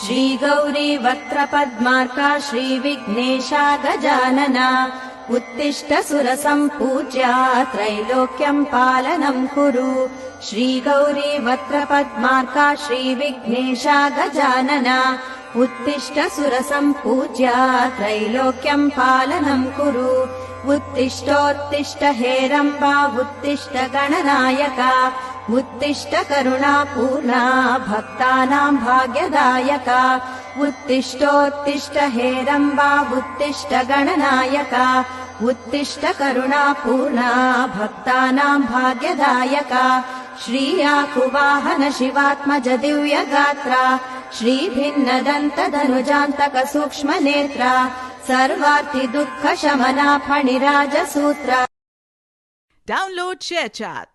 श्रीगौरी वक्त्रपद्मार्का श्रीविघ्नेशा गजानना उत्तिष्ठ सुरसम्पूज्या त्रैलोक्यं पालनं कुरु श्रीगौरी वक्त्रपद्मार्का श्रीविघ्नेशा गजानना उत्तिष्ठ सुरसम्पूज्या त्रैलोक्यं पालनं कुरु उत्तिष्ठोत्तिष्ठ हेरम्बा उत्तिष्ठ गणनायका उत्तिष्ठ करुणापूर्णा भक्तानां भाग्यदायका उत्तिष्ठोत्तिष्ठ हेरम्बा उत्तिष्ठ गणनायका उत्तिष्ठ करुणापूर्णा भक्तानां भाग्यदायका श्रीयाकुवाहन शिवात्मज दिव्यगात्रा श्रीभिन्नदन्तधनुजान्तक सूक्ष्मनेत्रा सर्वार्ति दुःख शमना फणिराजसूत्रा. Download ShareChat.